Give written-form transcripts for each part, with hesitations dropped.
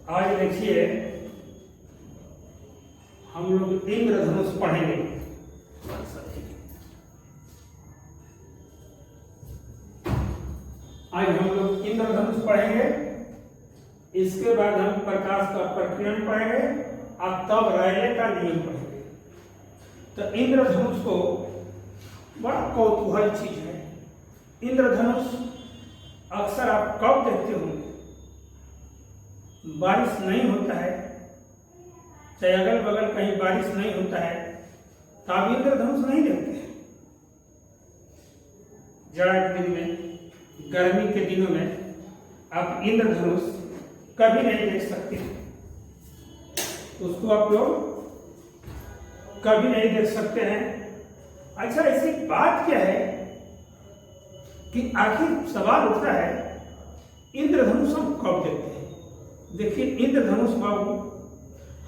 आज देखिए हम लोग इंद्रधनुष पढ़ेंगे। आज हम लोग इंद्रधनुष पढ़ेंगे, इसके बाद हम प्रकाश का प्रकीर्णन पढ़ेंगे और तब रैले का नियम पढ़ेंगे। तो इंद्रधनुष को बड़ा कौतूहल चीज है। इंद्रधनुष अक्सर आप कब देखते होंगे? बारिश नहीं होता है, चाहे अगल बगल कहीं बारिश नहीं होता है तो आप इंद्रधनुष नहीं देखते हैं। जाड़ा के दिन में, गर्मी के दिनों में आप इंद्रधनुष कभी नहीं देख सकते, उसको आप लोग कभी नहीं देख सकते हैं। अच्छा, ऐसी बात क्या है कि आखिर सवाल उठता है इंद्रधनुष हम कब देखते हैं? देखिए, इंद्रधनुष बाबू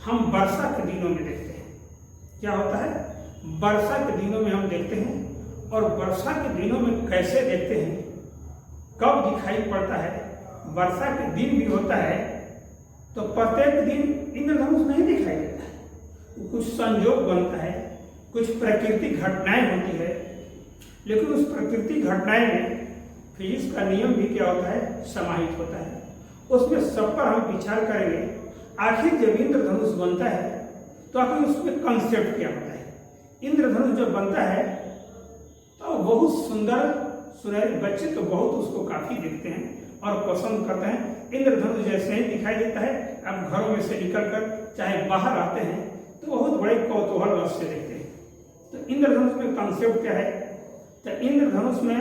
हम वर्षा के दिनों में देखते हैं। क्या होता है? वर्षा के दिनों में हम देखते हैं। और वर्षा के दिनों में कैसे देखते हैं, कब दिखाई पड़ता है? वर्षा के दिन भी होता है तो प्रत्येक दिन इंद्रधनुष नहीं दिखाई देता है, कुछ संयोग बनता है, कुछ प्राकृतिक घटनाएं होती है। लेकिन उस प्राकृतिक घटनाएं में फिजिक्स का नियम भी क्या होता है? समाहित होता है। उसमें सब पर हम विचार करेंगे। आखिर जब इंद्रधनुष बनता है तो आखिर उसमें कंसेप्ट क्या होता है? इंद्रधनुष जब बनता है तो बहुत सुंदर सुनहरे बच्चे तो बहुत उसको काफी देखते हैं और पसंद करते हैं। इंद्रधनुष जैसे ही दिखाई देता है, अब घरों में से निकलकर चाहे बाहर आते हैं तो बहुत बड़े कौतूहल रस से देखते हैं। तो इंद्रधनुष में कंसेप्ट क्या है? तो इंद्रधनुष में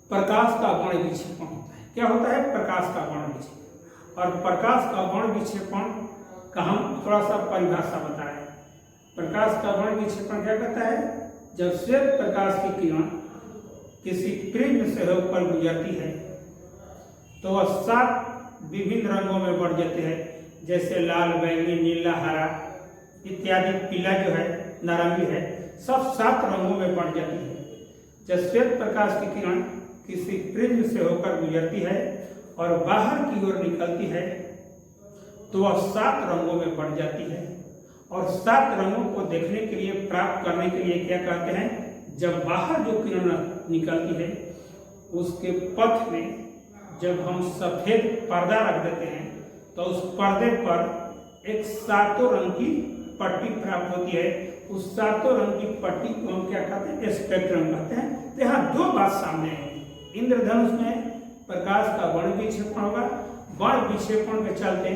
प्रकाश का वर्ण विक्षेपण होता है। क्या होता है? प्रकाश का वर्ण विक्षेपण। और प्रकाश का वर्ण विक्षेपण का हम थोड़ा सा परिभाषा बताएं। प्रकाश का वर्ण विक्षेपण क्या कहता है? जब श्वेत प्रकाश की किरण किसी प्रिज्म से होकर गुजरती है तो वह 7 विभिन्न रंगों में बढ़ जाते हैं, जैसे लाल, बैंगनी, नीला, हरा इत्यादि। पीला जो है, नारंगी है, सब 7 रंगों में बढ़ जाती है। जब श्वेत प्रकाश की किरण किसी प्रिज्म से होकर गुजरती है और बाहर की ओर निकलती है तो वह 7 रंगों में बढ़ जाती है। और 7 रंगों को देखने के लिए, प्राप्त करने के लिए क्या कहते हैं? जब बाहर जो किरण निकलती है उसके पथ में जब हम सफेद पर्दा रख देते हैं तो उस पर्दे पर एक 7 रंग की पट्टी प्राप्त होती है। उस 7 रंग की पट्टी को हम क्या कहते हैं? स्पेक्ट्रम कहते हैं। तो यहाँ 2 बात सामने है। इंद्रधनुष में प्रकाश का वर्ण विक्षेपण होगा, वर्ण विक्षेपण के चलते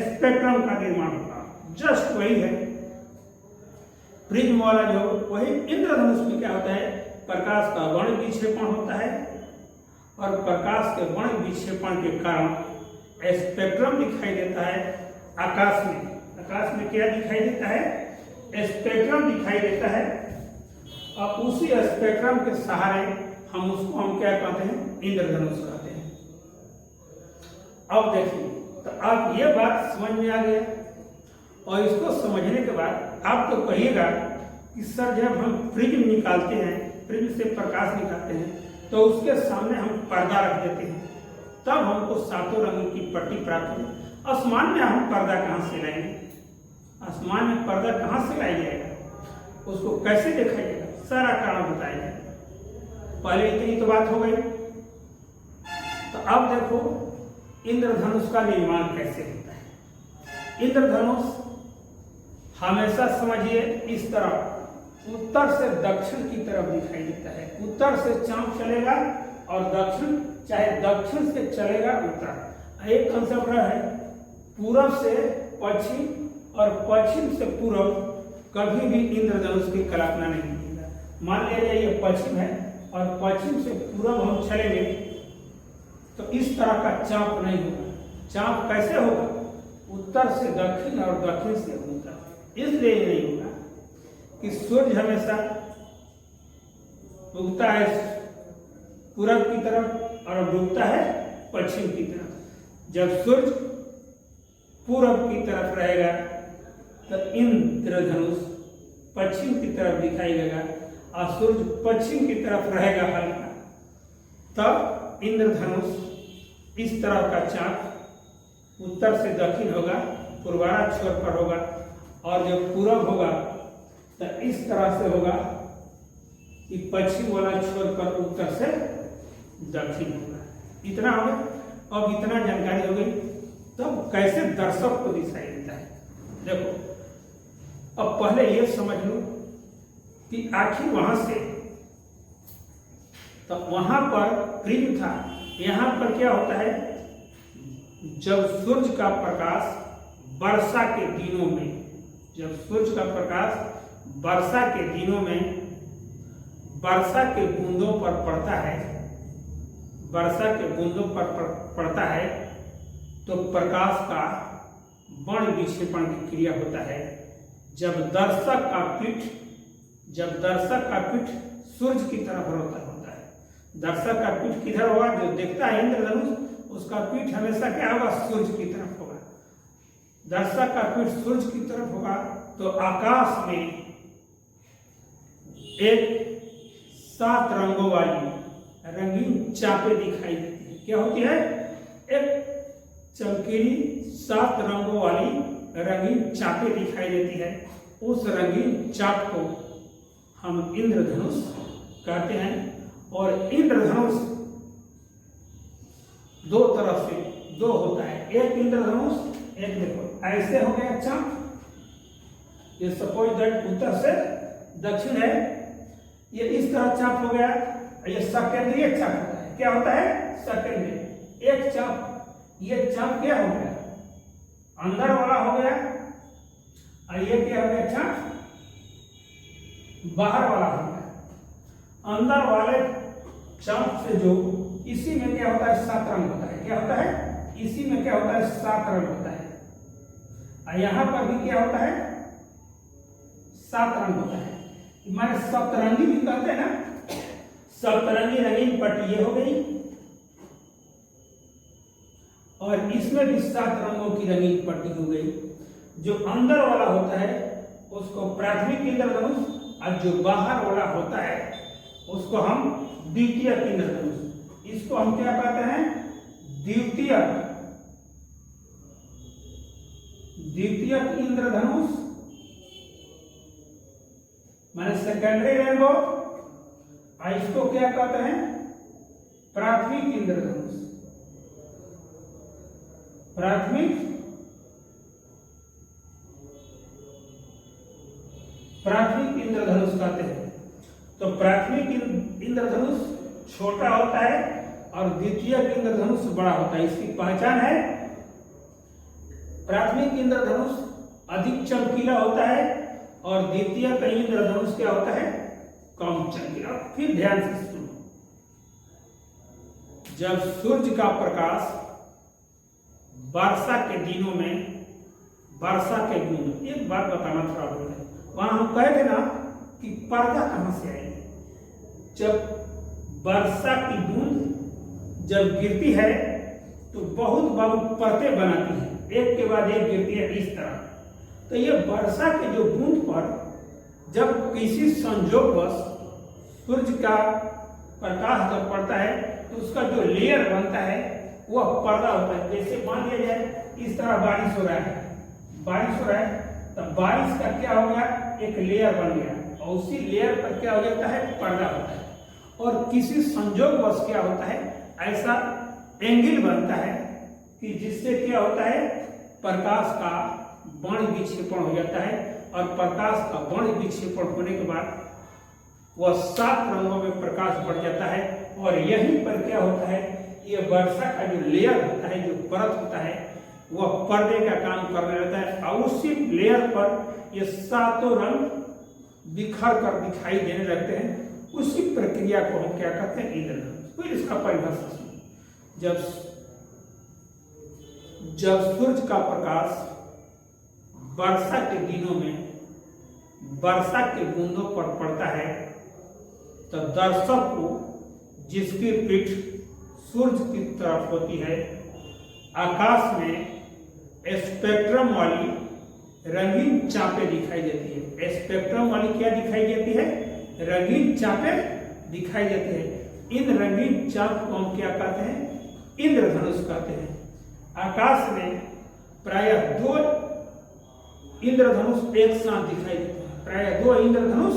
स्पेक्ट्रम का निर्माण होगा। जस्ट वही है प्रिज्म वाला जो, वही इंद्रधनुष में क्या होता है? प्रकाश का वर्ण विक्षेपण होता है और प्रकाश के वर्ण विक्षेपण के कारण स्पेक्ट्रम दिखाई देता है आकाश में। आकाश में क्या दिखाई देता है? स्पेक्ट्रम दिखाई देता है। और उसी स्पेक्ट्रम के सहारे हम क्या कहते हैं? इंद्रधनुष कहते हैं। अब देखिए, तो आप ये बात समझ में आ गया। और इसको समझने के बाद आप तो कहिएगा कि सर जब हम प्रिज्म निकालते हैं, प्रिज्म से प्रकाश निकालते हैं तो उसके सामने हम पर्दा रख देते हैं, तब हमको 7 रंगों की पट्टी प्राप्त होगी। आसमान में हम पर्दा कहाँ से लाएंगे? आसमान में पर्दा कहाँ से लाया जाएगा? उसको कैसे देखा जाएगा? सारा कारण बताया जाएगा। पहले इतनी तो बात हो गई। तो अब देखो इंद्रधनुष का निर्माण कैसे होता है। इंद्रधनुष हमेशा समझिए इस तरह उत्तर से दक्षिण की तरफ दिखाई देता है। उत्तर से चांद चलेगा और दक्षिण, चाहे दक्षिण से चलेगा उत्तर। एक कंसेप्ट है पूरब से पश्चिम और पश्चिम से पूरब कभी भी इंद्रधनुष की कल्पना नहीं होगा। मान लिया जाए ये पश्चिम है और पश्चिम से पूरब हम चलेंगे तो इस तरह का चाप नहीं होगा। चाप कैसे होगा? उत्तर से दक्षिण और दक्षिण से उत्तर। इसलिए नहीं होगा कि सूर्य हमेशा उगता है पूरब की तरफ और डूबता है पश्चिम की तरफ। जब सूर्य पूरब की तरफ रहेगा तो इंद्रधनुष पश्चिम की तरफ दिखाई देगा और सूर्य पश्चिम की तरफ रहेगा हल्का, तब इंद्रधनुष इस तरह का चाप उत्तर से दक्षिण होगा, पूर्वारा छोर पर होगा, और जब पूरब होगा तो इस तरह से होगा कि पश्चिम वाला छोर पर उत्तर से दक्षिण होगा। इतना हो गया। अब इतना जानकारी हो गई, तब कैसे दर्शक को दिखाई देता है। देखो, अब पहले ये समझ लो कि आखिर वहां से, तो वहां पर प्रिज्म था, यहां पर क्या होता है, जब सूर्य का प्रकाश वर्षा के दिनों में, जब सूर्य का प्रकाश वर्षा के दिनों में वर्षा के बूंदों पर पड़ता है, वर्षा के बूंदों पर पड़ता है, तो प्रकाश का वर्ण विक्षेपण की क्रिया होता है। जब दर्शक का पीठ सूर्य की तरफ होता है, दर्शक का पीठ किधर होगा, जो देखता है इंद्रधनुष, उसका पीठ हमेशा क्या होगा, सूर्य की तरफ होगा। दर्शक का पीठ सूर्य की तरफ होगा तो आकाश में एक 7 रंगों वाली रंगीन चापें दिखाई देती है। क्या होती है, एक चमकीली 7 रंगों वाली रंगीन चापें दिखाई देती है। उस रंगीन चाप को हम इंद्रधनुष कहते हैं। और इंद्रधनुष दो तरफ से दो होता है, एक इंद्रधनुष, एक देखो ऐसे हो गया चाप, ये सपोज दैट उत्तर से दक्षिण है, ये इस तरह चाप हो गया। ये सकेंद्रीय चाप होता है। क्या होता है, सकेंद्रीय। एक चाप, ये चाप क्या हो गया, अंदर वाला हो गया, और ये क्या हो गया, चाप बाहर वाला हो गया। अंदर वाले चाप से जो, इसी में क्या होता है, 7 रंग होता है। क्या होता है, इसी में क्या होता है, 7 रंग होता है। और यहां पर भी क्या होता है, 7 रंग होता है। माने सप्तरंगी भी कहते हैं ना, सप्तरंगी रंगीन पट्टी ये हो गई, और इसमें भी 7 रंगों की रंगीन पट्टी हो गई। जो अंदर वाला होता है उसको प्राथमिक इंद्रधनुष, और जो बाहर वाला होता है उसको हम द्वितीयक इंद्रधनुष, इसको हम क्या कहते हैं, द्वितीयक इंद्रधनुष, माने सेकेंडरी रेनबो। और इसको क्या कहते हैं, प्राथमिक इंद्रधनुष, प्राथमिक इंद्रधनुष कहते हैं। तो प्राथमिक इंद्रधनुष छोटा होता है और द्वितीयक इंद्रधनुष बड़ा होता है। इसकी पहचान है, प्राथमिक इंद्रधनुष अधिक चमकीला होता है और द्वितीयक इंद्रधनुष क्या होता है, कम चमकीला। फिर ध्यान से सुनो, जब सूर्य का प्रकाश वर्षा के दिनों में, वर्षा के बूंद, एक बात बताना थोड़ा भूल है, वहां हम कहे थे ना कि पर्दा कहां से आएगी। जब वर्षा की बूंद जब गिरती है तो बहुत परतें बनाती है, एक के बाद एक गिरती है इस तरह। तो ये वर्षा के जो बूंद पर जब किसी संयोगवश सूर्य का प्रकाश जब पड़ता है तो उसका जो लेयर बनता है वह पर्दा होता है। जैसे मान लिया जाए इस तरह बारिश हो रहा है, तो बारिश का क्या हो गया, एक लेयर बन गया, और उसी लेयर पर क्या हो जाता है, पर्दा होता है। और किसी संयोगवश क्या होता है, ऐसा एंगल बनता है कि जिससे क्या होता है, प्रकाश का वर्ण विक्षेपण हो जाता है। और प्रकाश का वर्ण विक्षेपण होने के बाद वह 7 रंगों में प्रकाश बढ़ जाता है। और यहीं पर क्या होता है, ये वर्षा का जो लेयर होता है, जो परत होता है, वह पर्दे का काम करने लगता है। और उसी लेयर पर ये 7 रंग बिखर कर दिखाई देने लगते हैं। उसी प्रक्रिया को हम क्या कहते हैं, इंद्रधनुष। फिर इसका परिभाषा सुनिए, जब सूर्य का प्रकाश वर्षा के दिनों में वर्षा के बूंदों पर पड़ता है तो दर्शक को, जिसकी पीठ सूर्य की तरफ होती है, आकाश में स्पेक्ट्रम वाली रंगीन चापें दिखाई देती है। स्पेक्ट्रम वाली क्या दिखाई देती है, रंगीन चापें दिखाई देती है। इन रंगीन चाप को हम क्या कहते हैं, इंद्रधनुष कहते हैं। आकाश में प्रायः 2 इंद्रधनुष एक साथ दिखाई देते हैं। प्रायः 2 इंद्रधनुष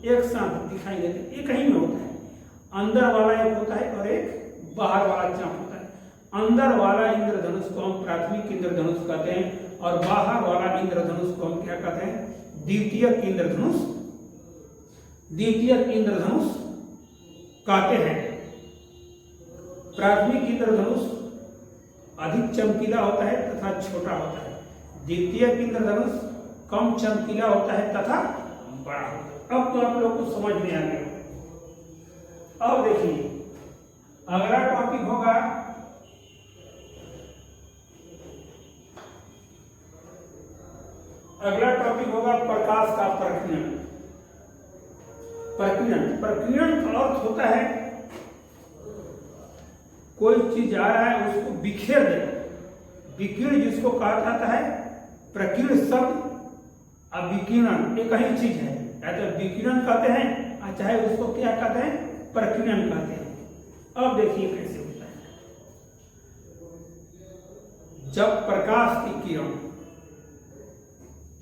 एक साथ दिखाई देते हैं। एक ही में होता है, अंदर वाला एक होता है और एक बाहर वाला चाप होता है। अंदर वाला इंद्रधनुष को हम प्राथमिक इंद्रधनुष कहते हैं और बाहर वाला इंद्रधनुष को हम क्या कहते हैं? द्वितीयक इंद्रधनुष। द्वितीयक इंद्रधनुष कहते हैं। प्राथमिक इंद्रधनुष अधिक चमकीला होता है तथा छोटा होता है। द्वितीयक इंद्रधनुष कम चमकीला होता है तथा बड़ा होता है। अब तो आप लोग को समझ में आ गया। अब देखिए अगला टॉपिक होगा प्रकाश का प्रकीर्णन। प्रकीर्णन का अर्थ होता है कोई चीज आ रहा है उसको बिखेर देना। विकीर्ण जिसको कहा जाता है, प्रकीर्ण शब्द और विकीर्णन एक ही चीज है। या तो विकीर्ण कहते हैं और चाहे उसको क्या कहते हैं? प्रकीर्णन कहते हैं। अब देखिए कैसे होता है। जब प्रकाश की किरण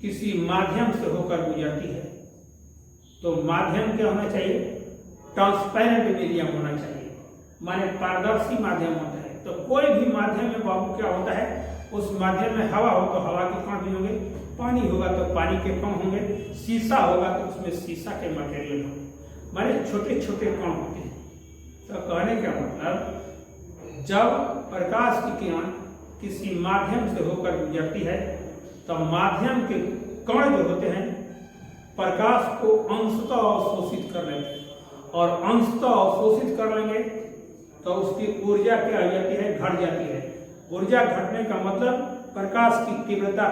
किसी माध्यम से होकर गुजरती है तो माध्यम क्या होना चाहिए? ट्रांसपेरेंट मीडियम होना चाहिए, माने पारदर्शी माध्यम होता है। तो कोई भी माध्यम में बाबू क्या होता है? उस माध्यम में हवा हो तो हवा के कण भी होंगे, पानी होगा तो पानी के कण होंगे, शीशा होगा तो उसमें शीशा के मटेरियल होंगे, माने छोटे छोटे कण होते हैं। तो कहने का मतलब जब प्रकाश की किरण किसी माध्यम से होकर गुजरती है तो माध्यम के कण जो होते हैं प्रकाश को अंशतः अवशोषित कर लेते हैं और अंशतः अवशोषित कर लेंगे तो उसकी ऊर्जा क्या हो जाती है? घट जाती है। ऊर्जा घटने का मतलब प्रकाश की तीव्रता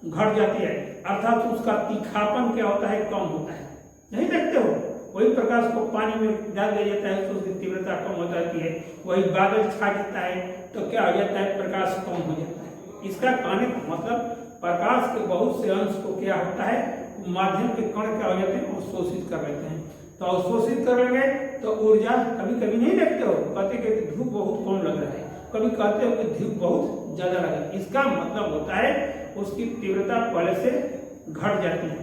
घट जाती है, अर्थात उसका तीखापन क्या होता है? कम होता है। नहीं देखते हो, वही प्रकाश को पानी में डाल दिया जाता है तो उसकी तीव्रता कम हो जाती है। वही बादल छा जाता है तो क्या हो जाता है? प्रकाश कम हो जाता है। इसका कहने का मतलब प्रकाश के बहुत से अंश को क्या होता है? माध्यम के कण क्या हो जाते हैं? अवशोषित कर लेते हैं। तो अवशोषित कर लेंगे तो ऊर्जा कभी कभी नहीं देखते हो, कहते कि धूप बहुत कम लग रहा है, कभी कहते हो कि धूप बहुत ज्यादा लग रहा है। इसका मतलब होता है उसकी तीव्रता पहले से घट जाती है।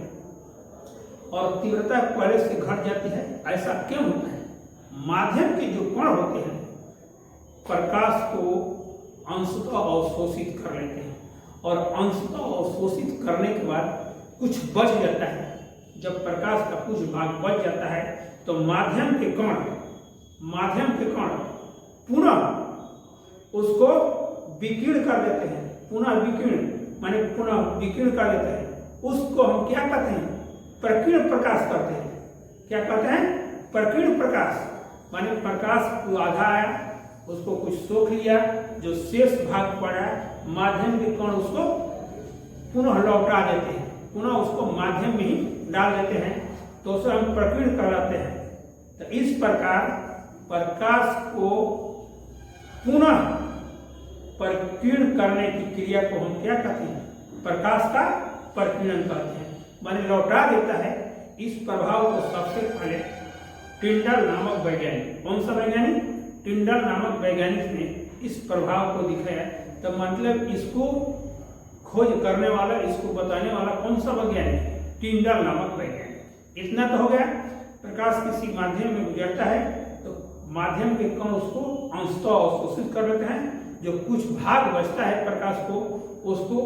और तीव्रता पहले से घट जाती है ऐसा क्यों होता है? माध्यम के जो कण होते हैं प्रकाश को अंशतः अवशोषित कर लेते हैं और अंशतः अवशोषित करने के बाद कुछ बच जाता है। जब प्रकाश का कुछ भाग बच जाता है तो माध्यम के कण पुनः उसको विकीर्ण कर देते हैं। पुनः विकीर्ण माने पुनः विकीर्ण कर देते हैं। उसको हम क्या कहते हैं? प्रकीर्ण प्रकाश कहते हैं। क्या कहते हैं? प्रकीर्ण प्रकाश माने प्रकाश को आधा आया, उसको कुछ सोख लिया, जो शेष भाग पड़ा माध्यम के कण उसको पुनः लौटा देते हैं, पुनः उसको माध्यम में ही डाल देते हैं, तो उसे हम प्रकीर्ण कहलाते हैं। तो इस प्रकार प्रकाश को पुनः प्रकीर्ण करने की क्रिया को हम क्या कहते हैं? प्रकाश का प्रकीर्णन कहते हैं, माने लौटा देता है। इस प्रभाव को सबसे पहले टिंडल नामक वैज्ञानिक, कौन सा वैज्ञानिक? टिंडल नामक वैज्ञानिक ने इस प्रभाव को दिखाया। तो मतलब इसको खोज करने वाला, इसको बताने वाला कौन सा वैज्ञानिक? टिंडल नामक वैज्ञानिक। इतना तो हो गया, प्रकाश किसी माध्यम में गुजरता है तो माध्यम के कण उसको अंशतः अवशोषित कर लेते हैं, जो कुछ भाग बचता है प्रकाश को उसको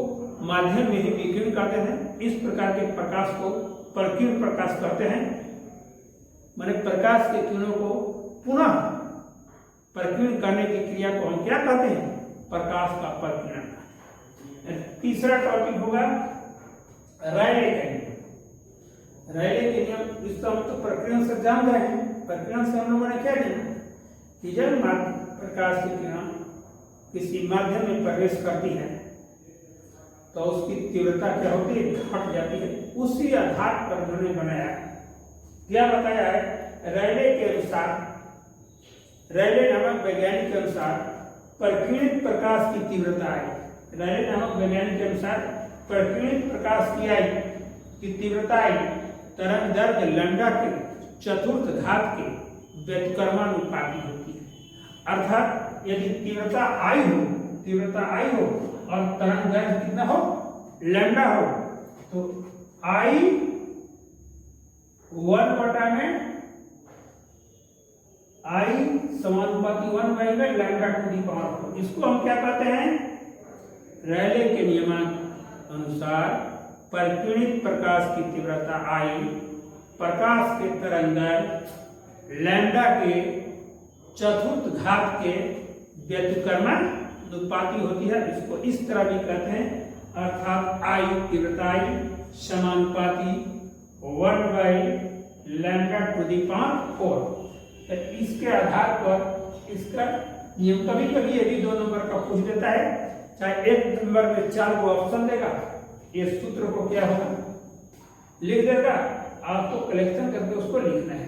माध्यम में ही विकीर्ण करते हैं। इस प्रकार के प्रकाश को प्रकीर्ण प्रकाश कहते हैं। माने प्रकाश के किरणों को पुनः प्रकीर्ण करने की क्रिया को हम क्या कहते हैं? प्रकाश का प्रकीर्णन। तीसरा टॉपिक होगा रायले के नियम। रायले के नियम इसका हम तो प्रकीर्णन से जान गए हैं। प्रकीर्णन से हम लोगों ने क्या जाना कि जब प्रकाश की किरण किसी माध्यम में प्रवेश करती है तो उसकी तीव्रता क्या होती है? घट जाती है। उसी आधार पर उन्होंने बनाया, क्या बताया है? रायले के अनुसार, रायले नामक वैज्ञानिक के अनुसार प्रकीर्णित प्रकाश की तीव्रता आई। रायले नामक वैज्ञानिक के अनुसार प्रकीर्णित प्रकाश की तीव्रता आई तरंगदैर्घ्य लैम्डा के चतुर्थ घात के व्युत्क्रमानुपाती होती है। अर्थात यदि तीव्रता आई हो तीव्रता आई हो और तरंग दैर्घ्य कितना हो, लैम्डा हो, तो आई 1 बटा में आई समानुपाती 1 बाई में लैम्डा टू दी पावर 4। इसको हम क्या कहते हैं, रेले के नियमानुसार परिकिणित प्रकाश की तीव्रता आई प्रकाश के तरंगदैर्घ्य लैम्डा के चतुर्थ घात के व्युत्क्रमानुपाती होती है। इसको इस तरह भी कहते हैं, अर्थात आई तीव्रता आई समानुपाती 1 by lambda to the power 4। इसके आधार पर इसका नियम कभी कभी ये भी 2 नंबर का पूछ देता है, चाहे 1 नंबर में 4 को ऑप्शन देगा, ये सूत्र को क्या होगा लिख देगा, आपको कलेक्शन करके उसको लिखना है।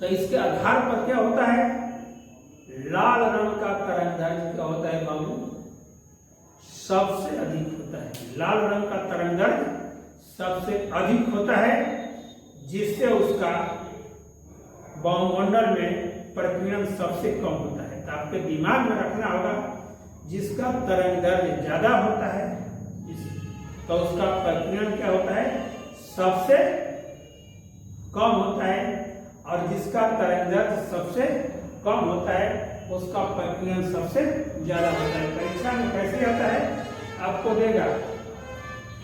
तो इसके आधार पर क्या होता है, लाल रंग का तरंगदैर्घ्य क्या होता है बाबू, सबसे अधिक होता है। लाल रंग का तरंगदैर्घ्य सबसे अधिक होता है, जिससे उसका वायुमंडल में प्रकीर्णन सबसे कम होता है। तो आपके दिमाग में रखना होगा, जिसका तरंगदैर्घ्य ज्यादा होता है तो उसका प्रकीर्णन क्या होता है, सबसे कम होता है, और जिसका तरंगदैर्घ्य सबसे कम होता है उसका प्रकीर्णन सबसे ज्यादा होता है। परीक्षा में कैसे आता है, आपको देगा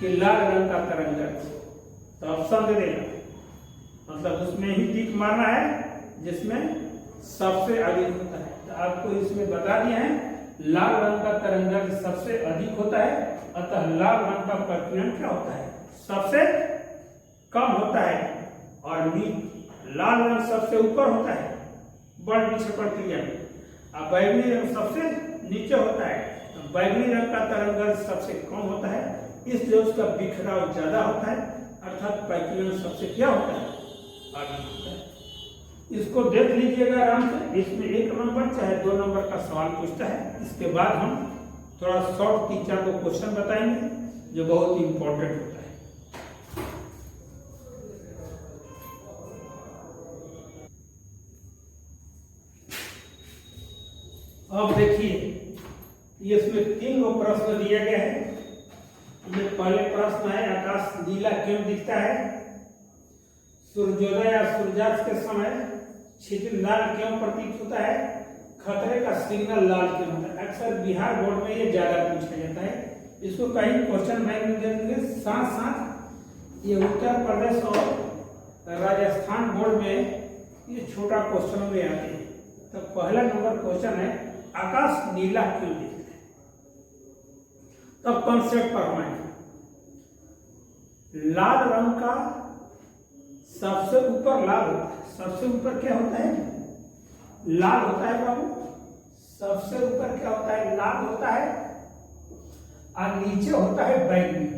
कि लाल रंग का तरंगदैर्घ्य, तो ऑप्शन दे देगा, मतलब उसमें ही टिक मारना है जिसमें सबसे अधिक होता है। तो आपको इसमें बता दिए हैं लाल रंग का तरंगदैर्घ्य सबसे अधिक होता है, अतः लाल रंग का प्रकीर्णन क्या होता है, सबसे कम होता है, और लाल रंग सबसे ऊपर होता है बड़ विक्षेपण क्रिया में, और बैगनी रंग सबसे नीचे होता है। तो बैगनी रंग का तरंगदैर्घ्य सबसे कम होता है, इसलिए उसका बिखराव ज्यादा होता है, अर्थात प्रकीर्णन सबसे क्या होता है, अधिक होता है। इसको देख लीजिएगा आराम से, इसमें 1 नंबर चाहे 2 नंबर का सवाल पूछता है। इसके बाद हम थोड़ा शॉर्ट 3-4 को क्वेश्चन बताएंगे जो बहुत ही इंपॉर्टेंट होता है। अब देखिए, ये इसमें 3 गो प्रश्न दिया गया है। ये पहले प्रश्न है, आकाश नीला क्यों दिखता है, सूर्योदय या सूर्यास्त के समय क्षितिज लाल क्यों प्रतीत होता है, खतरे का सिग्नल लाल क्यों होता है। अक्सर बिहार बोर्ड में ये ज्यादा पूछा जाता है, इसको कहीं क्वेश्चन बैंक में दे देंगे, साथ साथ ये उत्तर प्रदेश और राजस्थान बोर्ड में ये छोटा क्वेश्चन में आते हैं। तो पहला नंबर क्वेश्चन है, आकाश नीला क्यों दिखता है। तब कॉन्सेप्ट पर हमारे लाल रंग का सबसे ऊपर लाल होता है, सबसे ऊपर क्या होता है, लाल होता है बाबू, सबसे ऊपर क्या होता है, लाल होता है, और नीचे होता है बैंगनी,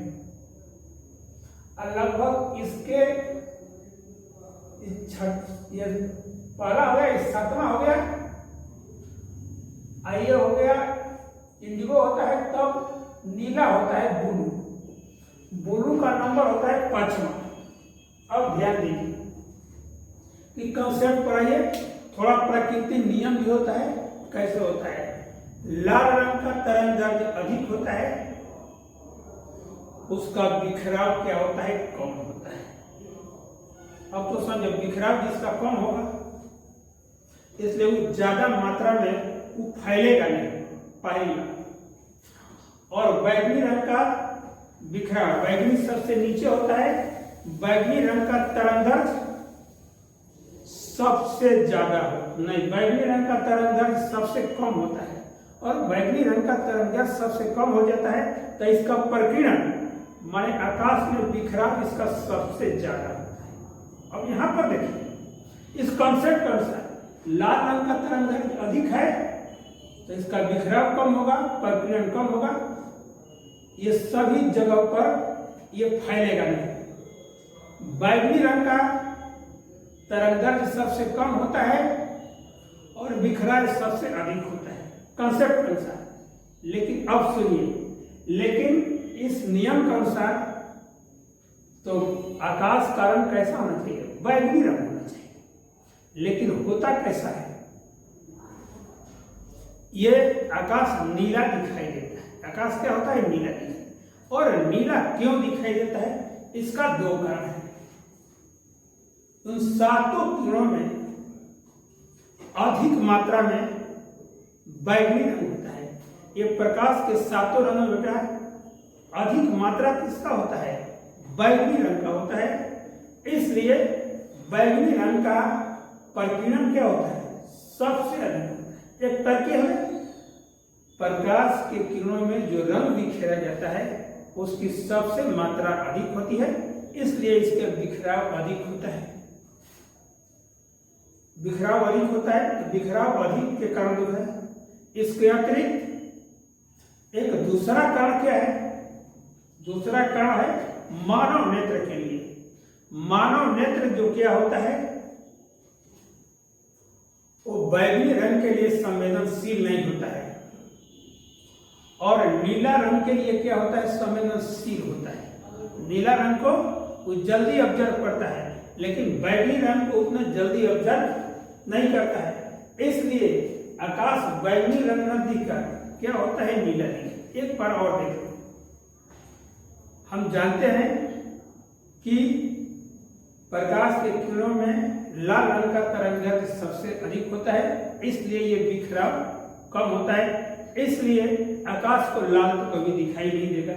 और लगभग इसके ये पहला हो गया, 7वां हो गया, ये हो गया इंडिगो होता है, तब नीला होता है ब्लू, ब्लू का नंबर होता है 5वां। अब ध्यान दीजिए कि कंसेप्ट पर आइए, थोड़ा प्राकृतिक नियम भी होता है, कैसे होता है, लाल रंग का तरंगदैर्घ्य अधिक होता है, उसका बिखराव क्या होता है, कम होता है। अब तो समझो, बिखराव जिसका कम होगा इसलिए वो ज्यादा मात्रा में वो फैलेगा नहीं, पाएगा। और बैगनी रंग का बिखराव, बैगनी सबसे नीचे होता है, बैगनी रंग का तरंगदैर्घ्य सबसे ज्यादा हो, नहीं, बैगनी रंग का तरंगदैर्घ्य सबसे कम होता है, और बैगनी रंग का तरंगदैर्घ्य सबसे कम हो जाता है, तो इसका प्रकीर्णन माने आकाश में बिखराव इसका सबसे ज्यादा होता है। अब यहां पर देखिए, इस कॉन्सेप्ट के अनुसार लाल रंग का तरंगदैर्घ्य अधिक है तो इसका बिखराव कम होगा, प्रकीर्णन कम होगा, ये सभी जगह पर ये फैलेगा नहीं। बैगनी रंग का तरंगदैर्घ्य सबसे कम होता है और बिखराव सबसे अधिक होता है कंसेप्ट के अनुसार। लेकिन अब सुनिए, लेकिन इस नियम के अनुसार तो आकाश का रंग कैसा होना चाहिए, बैगनी रंग होना चाहिए। लेकिन होता कैसा है, ये आकाश नीला दिखाई देता है। आकाश क्या होता है? नीला दिखाई। और नीला क्यों दिखाई देता है? इसका दो कारण है। उन सातों किरणों में अधिक मात्रा में बैंगनी रंग होता है। ये प्रकाश के सातों रंगों में बेटा अधिक मात्रा किसका होता है? बैंगनी रंग का होता है। इसलिए बैंगनी रंग का परिकिरण क्या होता है? सबसे अधिक होता है। एक तर्क है, प्रकाश के किरणों में जो रंग बिखेरा जाता है उसकी सबसे मात्रा अधिक होती है, इसलिए इसके बिखराव अधिक होता है। बिखराव अधिक होता है तो बिखराव अधिक के कारण जो है। इसके अतिरिक्त एक दूसरा कारण क्या है? दूसरा कारण है मानव नेत्र के लिए। मानव नेत्र जो क्या होता है वो बैंगनी रंग के लिए संवेदनशील नहीं होता है, और नीला रंग के लिए क्या होता है? संवेदनशील होता है। नीला रंग को वो जल्दी ऑब्जर्व करता है, लेकिन बैंगनी रंग को उतना जल्दी ऑब्जर्व नहीं करता है। इसलिए आकाश बैंगनी रंग न दिखकर क्या होता है? नीला दिखता है। एक बार और देखो, हम जानते हैं कि प्रकाश के किरणों में लाल रंग का तरंगदैर्घ्य सबसे अधिक होता है, इसलिए ये बिखराव कम होता है। इसलिए आकाश को लाल तो कभी दिखाई नहीं देगा।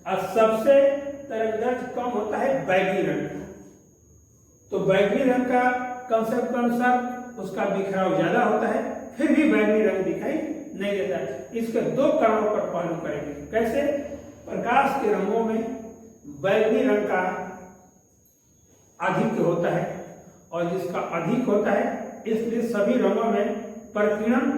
और सबसे तरंगदैर्घ्य कम होता है बैंगनी रंग का। तो बैंगनी रंग का कंसेप्ट के अनुसार उसका बिखराव ज्यादा होता है, फिर भी बैंगनी रंग दिखाई नहीं देता। इसके दो कारणों पर पहलू करेंगे। कैसे? प्रकाश के रंगों में बैंगनी रंग का अधिक होता है, और जिसका अधिक होता है इसलिए सभी रंगों में परिकिरण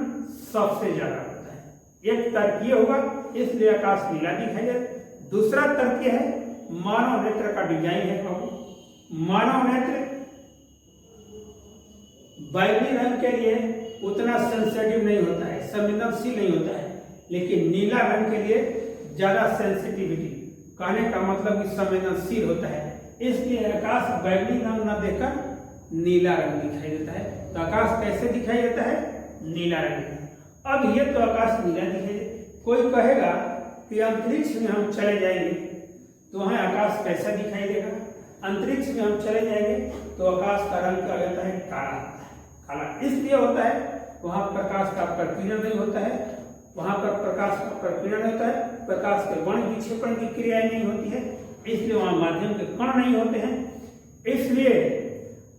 सबसे ज्यादा होता है। एक तर्क ये होगा, इसलिए आकाश नीला दिखाई देता। दूसरा तर्क यह है मानव नेत्र का डिजाइन है। मानव नेत्र बैंगनी रंग के लिए उतना सेंसिटिव नहीं होता है, संवेदनशील नहीं होता है, लेकिन नीला रंग के लिए ज्यादा सेंसिटिविटी, कहने का मतलब कि संवेदनशील होता है। इसलिए आकाश बैंगनी रंग न देखकर नीला रंग दिखाई देता है। तो आकाश कैसे दिखाई देता है? नीला रंग। अब ये तो आकाश नीला दिखाई दे। कोई कहेगा कि अंतरिक्ष में हम चले जाएंगे तो वहां आकाश कैसा दिखाई देगा? अंतरिक्ष में हम चले जाएंगे तो आकाश का रंग क्या होता है? काला होता है। काला इसलिए होता है वहां प्रकाश का प्रकीर्णन नहीं होता है, वहां पर प्रकाश का प्रकीर्णन होता है, प्रकाश के वर्ण विक्षेपण की क्रियाएं नहीं होती है, इसलिए वहां माध्यम के कण नहीं होते हैं। इसलिए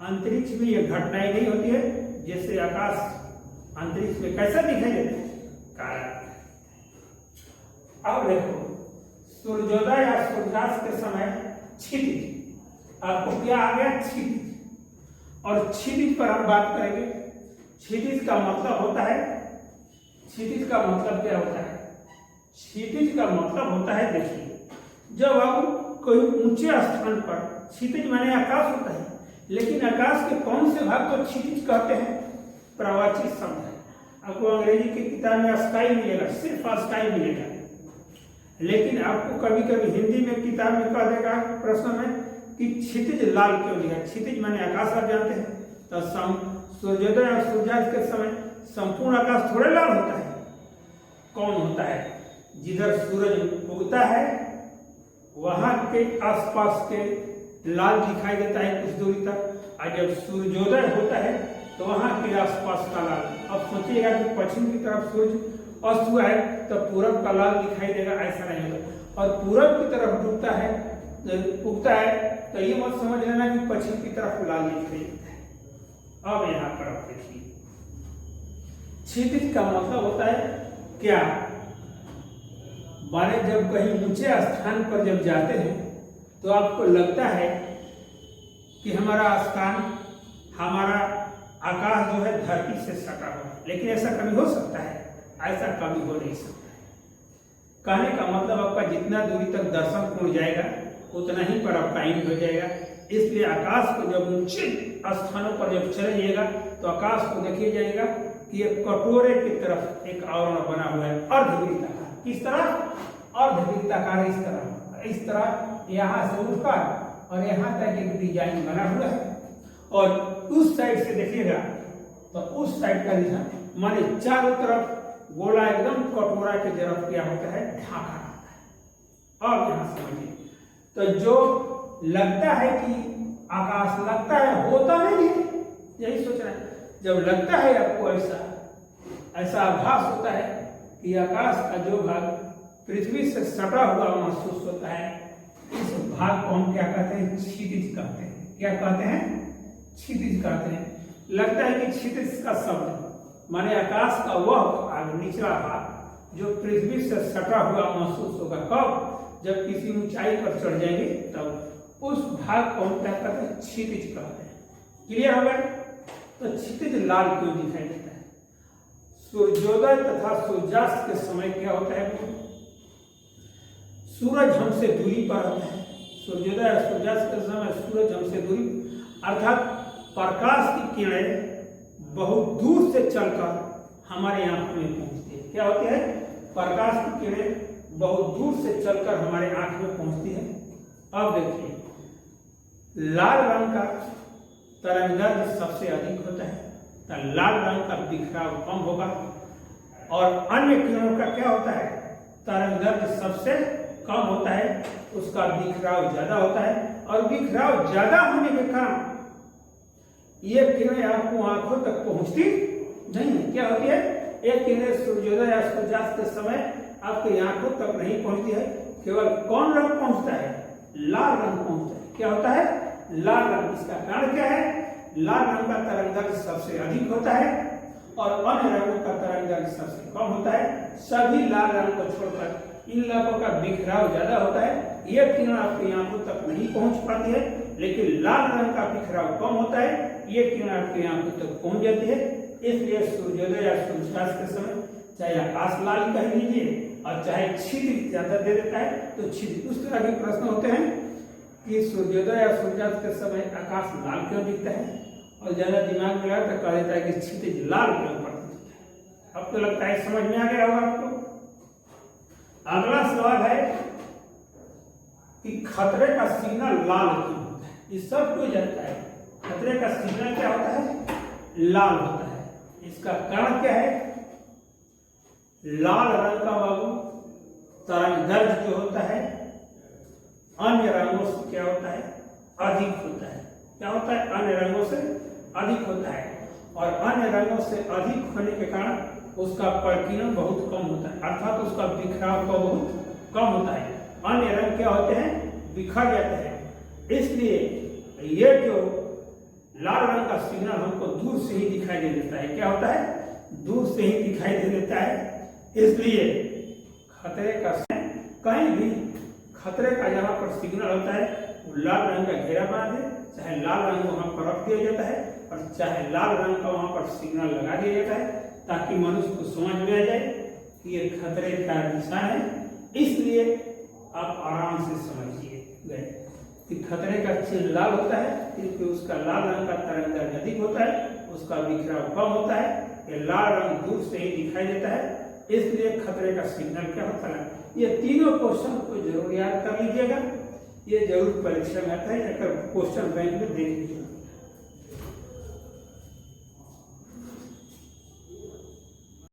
अंतरिक्ष में यह घटनाएं नहीं होती है। जैसे आकाश अंतरिक्ष में कैसा दिखाई देता है? काला। अब देखो, सूर्योदय या सूर्यास्त के समय क्षितिज, आपको क्या आ गया? क्षितिज। और क्षितिज पर हम बात करेंगे। क्षितिज का मतलब होता है, क्षितिज का मतलब क्या होता है? क्षितिज का मतलब होता है, देखिए, जब आप कोई ऊंचे स्थान पर, क्षितिज माने आकाश होता है, लेकिन आकाश के कौन से भाग को क्षितिज कहते हैं? प्रवाची शब्द है। आपको अंग्रेजी की किताब में स्काई मिलेगा, सिर्फ स्काई मिलेगा, लेकिन आपको कभी कभी हिंदी में किताब में कह देगा प्रश्न में कि क्षितिज लाल क्यों लिखा? क्षितिज माने आकाश, आप जानते हैं। तो सूर्योदय और सूर्यास्त के समय संपूर्ण आकाश थोड़े लाल होता है। कौन होता है? जिधर सूरज उगता है वहां के आसपास के लाल दिखाई देता है कुछ दूरी तक, और जब सूर्योदय होता है तो वहां के आसपास का लाल। अब सोचिएगा कि पश्चिम की तरफ सूरज अस्त हुआ है तो पूरब का लाल दिखाई देगा, ऐसा नहीं होगा। और पूरब की तरफ डूबता है, उगता है, तो ये मत समझ लेना कि पश्चिम की तरफ लाल दिखाई देता है। अब यहाँ पर आप देखिए, क्षितिज का मतलब होता है क्या? माने जब कहीं ऊंचे स्थान पर जब जाते हैं तो आपको लगता है कि हमारा स्थान, हमारा आकाश जो है धरती से सटा हुआ है, लेकिन ऐसा कभी हो सकता है? ऐसा कभी हो नहीं सकता है। कहने का मतलब आपका जितना दूरी तक दर्शन पूर्ण जाएगा उतना ही पर आपका एंड हो जाएगा। इसलिए आकाश को जब ऊंचे स्थानों पर जब चले जाइएगा तो आकाश को देखिए जाएगा कि एक कटोरे की तरफ एक आवरण बना हुआ है, अर्धवृत्ताकार। किस तरह? अर्धवृत्ताकार। इस तरह यहाँ से उठकर और यहाँ तक एक डिजाइन बना हुआ है, और उस साइड से देखिएगा तो उस साइड का डिजाइन, माने चारों तरफ गोला एकदम कटोरा के तरफ क्या होता है, ढाका रहता है। अब यहां समझिए, तो जो लगता है कि आकाश लगता है, होता नहीं है, यही सोचना है। जब लगता है आपको ऐसा आभास होता है कि आकाश का जो भाग पृथ्वी से सटा हुआ महसूस होता है, इस भाग को हम क्या कहते हैं, क्षितिज कहते हैं। क्या कहते हैं, क्षितिज कहते हैं। लगता है कि क्षितिज का शब्द माने आकाश का वह भाग, निचला भाग जो पृथ्वी से सटा हुआ महसूस होगा। कब, जब किसी ऊंचाई पर चढ़ जाएंगे तब उस भाग को हम क्या कहते हैं, क्षितिज कहते हैं। क्लियर हो गया? तो क्षितिज लाल क्यों दिखाई देता है? सूर्योदय तथा सूर्यास्त के समय क्या होता है, सूरज हमसे दूरी पर होता है। सूर्योदय और सूर्यास्त के समय सूरज हमसे दूरी, अर्थात प्रकाश की किरणें बहुत दूर से चलकर हमारे आंख में पहुंचती है। क्या होती है, प्रकाश की किरणें बहुत दूर से चलकर हमारे आंख में पहुंचती है। अब देखिए, लाल रंग का तरंगदैर्घ्य सबसे अधिक होता है, तो लाल रंग का बिखराव कम होगा, और अन्य किरणों का क्या होता है, तरंगदैर्घ्य सबसे कम होता है, उसका बिखराव ज्यादा होता है। और बिखराव ज्यादा होने के कारण ये किरणें आपको आंखों तक पहुंचती नहीं है। क्या होती है, एक किरणें सूर्योदय या सूर्यास्त के समय आपकी आंखों तक नहीं पहुंचती है, केवल कौन रंग पहुंचता है, लाल रंग पहुंचता है। क्या होता है, लाल रंग। इसका कारण क्या है, लाल रंग का तरंगदैर्घ्य सबसे अधिक होता है और अन्य रंगों का तरंगदैर्घ्य सबसे कम होता है। सभी लाल रंग को छोड़कर इन रंगों का बिखराव ज्यादा होता है। यह किरण आपकी आंखों तक नहीं पहुंच पाती है, लेकिन लाल रंग का बिखराव कम होता है, ये किरण आपकी आंखों तक पहुंच जाती है। इसलिए सूर्योदय या सूर्यास्त के समय चाहे आकाश लाल कह लीजिए और चाहे क्षितिज ज्यादा दे देता है, तो क्षितिज। उस तरह के प्रश्न होते हैं कि सूर्योदय या सूर्यास्त के समय आकाश लाल क्यों दिखता है, और ज्यादा दिमाग में लगा तो कह देता है कि क्षितिज लाल क्यों प्रतीत होता है। अब तो लगता है समझ में आ गया होगा आपको। अगला सवाल है कि खतरे का सिग्नल लाल क्यों होता है। ये सब कोई जानता है, खतरे का सिग्नल क्या होता है, लाल होता है। इसका कारण क्या है, लाल रंग का बाबू तरंगदैर्घ्य जो होता है अन्य रंगों से क्या होता है, अधिक होता है। क्या होता है, अन्य रंगों से अधिक होता है, और अन्य रंगों से अधिक होने के कारण उसका प्रकीर्णन बहुत कम होता है, अर्थात उसका बिखराव का बहुत कम होता है। अन्य रंग क्या होते हैं, बिखर जाते हैं। इसलिए ये जो लाल रंग का सिग्नल हमको दूर से ही दिखाई दे देता है। क्या होता है, दूर से ही दिखाई दे देता है। इसलिए खतरे का, कहीं भी खतरे का जहां पर सिग्नल होता है वो लाल रंग का घेरा बना दे, चाहे लाल रंग वहां पर रख दिया जाता है और चाहे लाल रंग का वहां पर सिग्नल लगा दिया जाता है, ताकि मनुष्य को समझ में आ जाए कि ये खतरे का निशान है। इसलिए आप आराम से समझिए गए कि खतरे का चिन्ह लाल होता है, क्योंकि उसका लाल रंग का तरंगदैर्घ्य अधिक होता है, उसका बिखराव कम होता है, ये लाल रंग दूर से ही दिखाई देता है। इसलिए खतरे का सिग्नल क्या होता है। ये तीनों क्वेश्चन को जरूर याद कर लीजिएगा, ये जरूर परीक्षा में आता है, अगर क्वेश्चन बैंक में देख लीजिएगा।